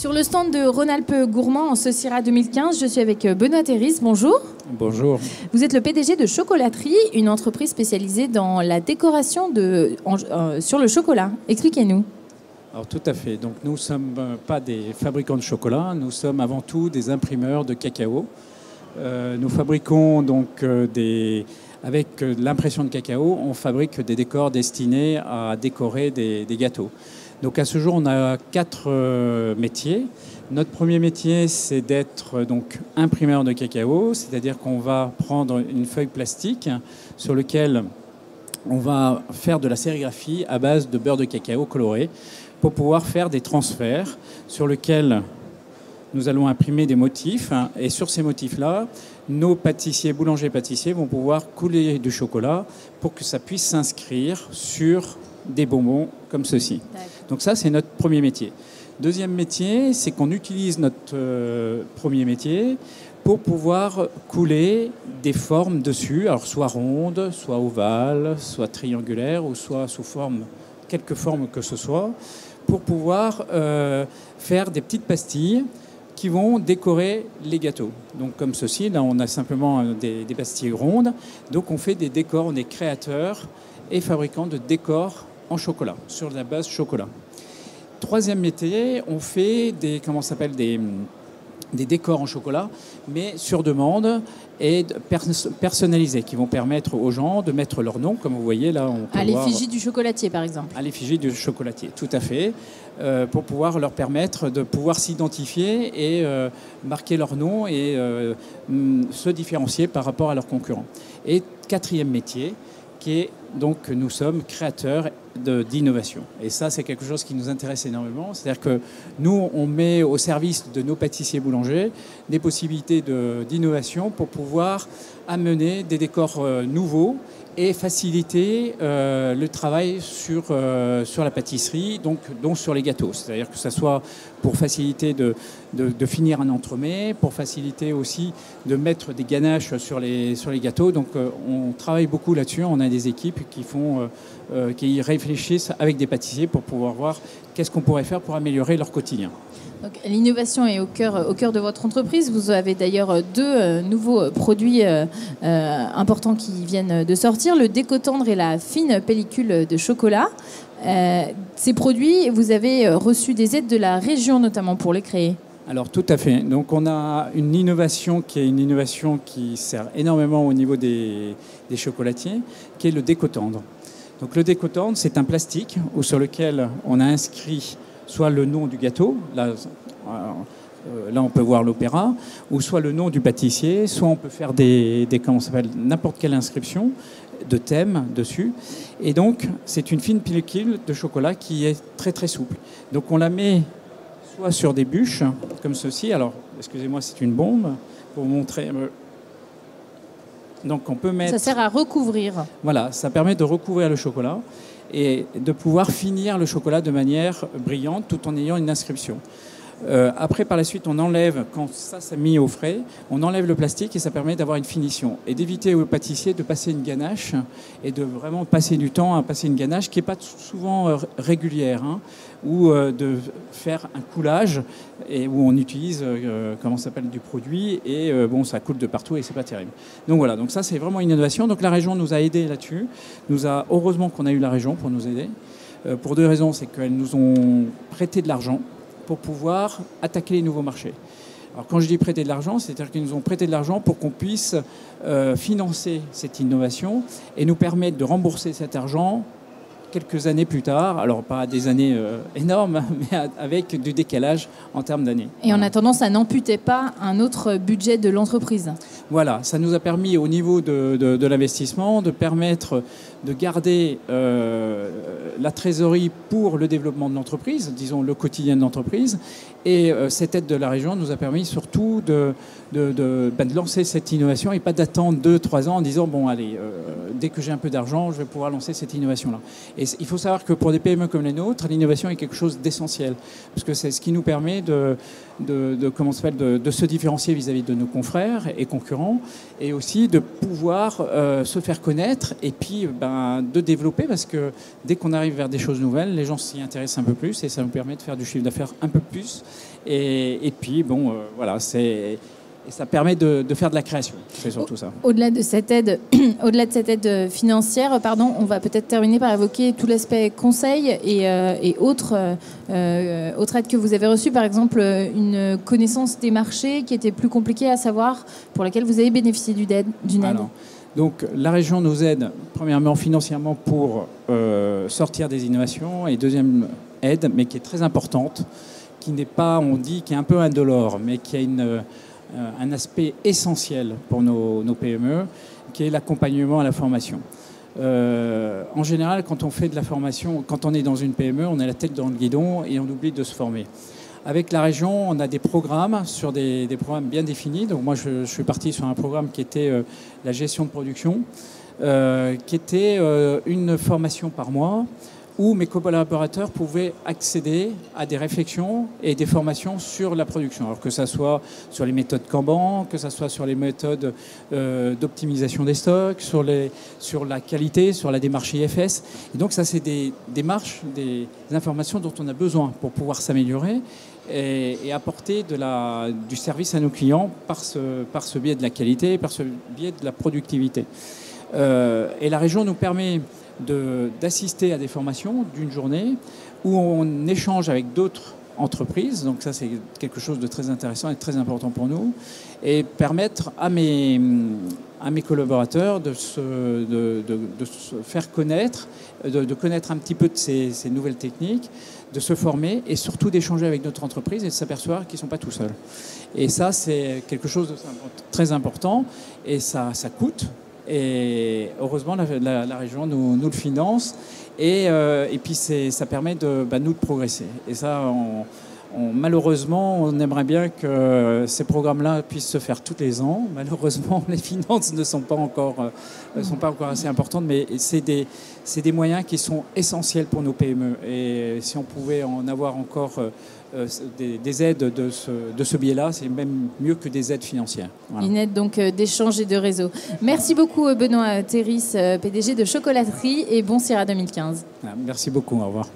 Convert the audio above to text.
Sur le stand de Rhône-Alpes Gourmand en ce CIRA 2015, je suis avec Benoît Théris. Bonjour. Bonjour. Vous êtes le PDG de Chocolaterie, une entreprise spécialisée dans la décoration sur le chocolat. Expliquez-nous. Alors tout à fait. Donc nous ne sommes pas des fabricants de chocolat, nous sommes avant tout des imprimeurs de cacao. Nous fabriquons donc avec l'impression de cacao, on fabrique des décors destinés à décorer des gâteaux. Donc à ce jour, on a 4 métiers. Notre premier métier, c'est d'être donc imprimeur de cacao, c'est-à-dire qu'on va prendre une feuille plastique sur laquelle on va faire de la sérigraphie à base de beurre de cacao coloré pour pouvoir faire des transferts sur lesquels nous allons imprimer des motifs. Et sur ces motifs-là, nos pâtissiers, boulangers-pâtissiers vont pouvoir couler du chocolat pour que ça puisse s'inscrire sur des bonbons comme ceci. Donc ça, c'est notre premier métier. Deuxième métier, c'est qu'on utilise notre premier métier pour pouvoir couler des formes dessus, alors soit rondes, soit ovales, soit triangulaires, ou soit sous quelque forme que ce soit, pour pouvoir faire des petites pastilles qui vont décorer les gâteaux. Donc comme ceci, là on a simplement des pastilles rondes, donc on fait des décors, on est créateurs et fabricants de décors en chocolat, sur la base chocolat. Troisième métier, on fait des décors en chocolat, mais sur demande et personnalisés, qui vont permettre aux gens de mettre leur nom, comme vous voyez là. À l'effigie du chocolatier, par exemple. À l'effigie du chocolatier, tout à fait, pour pouvoir leur permettre de pouvoir s'identifier et marquer leur nom et se différencier par rapport à leurs concurrents. Et quatrième métier, qui est donc nous sommes créateurs d'innovation. Et ça, c'est quelque chose qui nous intéresse énormément. C'est-à-dire que nous, on met au service de nos pâtissiers boulangers des possibilités d'innovation pour pouvoir amener des décors nouveaux et faciliter le travail sur la pâtisserie, donc sur les gâteaux. C'est-à-dire que ce soit pour faciliter de finir un entremets, pour faciliter aussi de mettre des ganaches sur les gâteaux. Donc on travaille beaucoup là-dessus. On a des équipes qui réfléchissent avec des pâtissiers pour pouvoir voir qu'est-ce qu'on pourrait faire pour améliorer leur quotidien. L'innovation est au cœur de votre entreprise. Vous avez d'ailleurs 2 nouveaux produits importants qui viennent de sortir, le décotendre et la fine pellicule de chocolat. Ces produits, vous avez reçu des aides de la région notamment pour les créer. Alors tout à fait. Donc on a une innovation qui sert énormément au niveau des chocolatiers, qui est le décotendre. Donc le décotendre, c'est un plastique sur lequel on a inscrit soit le nom du gâteau, là on peut voir l'opéra, ou soit le nom du pâtissier, soit on peut faire n'importe quelle inscription de thème dessus. Et donc c'est une fine pellicule de chocolat qui est très très souple. Donc on la met soit sur des bûches comme ceci. Alors excusez-moi, c'est une bombe pour vous montrer. Donc on peut mettre. Ça sert à recouvrir. Voilà, ça permet de recouvrir le chocolat et de pouvoir finir le chocolat de manière brillante tout en ayant une inscription. Après, par la suite, on enlève, quand ça s'est mis au frais, on enlève le plastique et ça permet d'avoir une finition et d'éviter au pâtissier de passer une ganache et de vraiment passer du temps à passer une ganache qui n'est pas souvent régulière, ou de faire un coulage et où on utilise du produit et ça coule de partout et c'est pas terrible. Donc voilà, donc ça c'est vraiment une innovation. Donc la région nous a aidés là-dessus. Heureusement qu'on a eu la région pour nous aider. Pour 2 raisons, c'est qu'elles nous ont prêté de l'argent pour pouvoir attaquer les nouveaux marchés. Alors quand je dis prêter de l'argent, c'est-à-dire qu'ils nous ont prêté de l'argent pour qu'on puisse financer cette innovation et nous permettre de rembourser cet argent quelques années plus tard, alors pas des années énormes, mais avec du décalage en termes d'années. Et en attendant, ça n'amputait pas un autre budget de l'entreprise. Voilà, ça nous a permis au niveau de l'investissement de permettre de garder la trésorerie pour le développement de l'entreprise, disons le quotidien de l'entreprise. Et cette aide de la région nous a permis surtout de lancer cette innovation et pas d'attendre 2-3 ans en disant bon allez, dès que j'ai un peu d'argent, je vais pouvoir lancer cette innovation-là. Et il faut savoir que pour des PME comme les nôtres, l'innovation est quelque chose d'essentiel, parce que c'est ce qui nous permet de se différencier vis-à-vis de nos confrères et concurrents, et aussi de pouvoir se faire connaître et puis de développer, parce que dès qu'on arrive vers des choses nouvelles, les gens s'y intéressent un peu plus et ça nous permet de faire du chiffre d'affaires un peu plus. Et puis, voilà, et ça permet de faire de la création. C'est surtout ça. Au-delà de cette aide, financière, on va peut-être terminer par évoquer tout l'aspect conseil et autres aides que vous avez reçues. Par exemple, une connaissance des marchés qui était plus compliquée à savoir, pour laquelle vous avez bénéficié d'une aide. Donc la région nous aide premièrement financièrement pour sortir des innovations, et deuxième aide, mais qui est très importante, qui n'est pas, on dit, qui est un peu indolore, mais qui a un aspect essentiel pour nos PME, qui est l'accompagnement à la formation. En général, quand on fait de la formation, quand on est dans une PME, on a la tête dans le guidon et on oublie de se former. Avec la région, on a des programmes sur des programmes bien définis. Donc moi, je suis parti sur un programme qui était la gestion de production, qui était une formation par mois, où mes collaborateurs pouvaient accéder à des réflexions et des formations sur la production. Alors que ça soit sur les méthodes Kanban, que ça soit sur les méthodes d'optimisation des stocks, sur la qualité, sur la démarche IFS. Et donc ça, c'est des démarches, des informations dont on a besoin pour pouvoir s'améliorer et apporter du service à nos clients par ce biais de la qualité, par ce biais de la productivité. Et la région nous permet d'assister à des formations d'une journée où on échange avec d'autres entreprises. Donc ça, c'est quelque chose de très intéressant et très important pour nous. Et permettre à mes collaborateurs de se faire connaître, de connaître un petit peu de ces nouvelles techniques, de se former et surtout d'échanger avec notre entreprise et de s'apercevoir qu'ils ne sont pas tout seuls. Et ça, c'est quelque chose de très important et ça coûte. Et heureusement, la région nous le finance et puis ça permet nous de progresser. Et ça, malheureusement, on aimerait bien que ces programmes-là puissent se faire tous les ans. Malheureusement, les finances ne sont pas encore assez importantes, mais c'est des moyens qui sont essentiels pour nos PME. Et si on pouvait en avoir encore des aides de ce biais-là, c'est même mieux que des aides financières. Voilà. Une aide donc d'échange et de réseau. Merci beaucoup Benoît Théris, PDG de Chocolaterie, et bon CIRA 2015. Merci beaucoup, au revoir.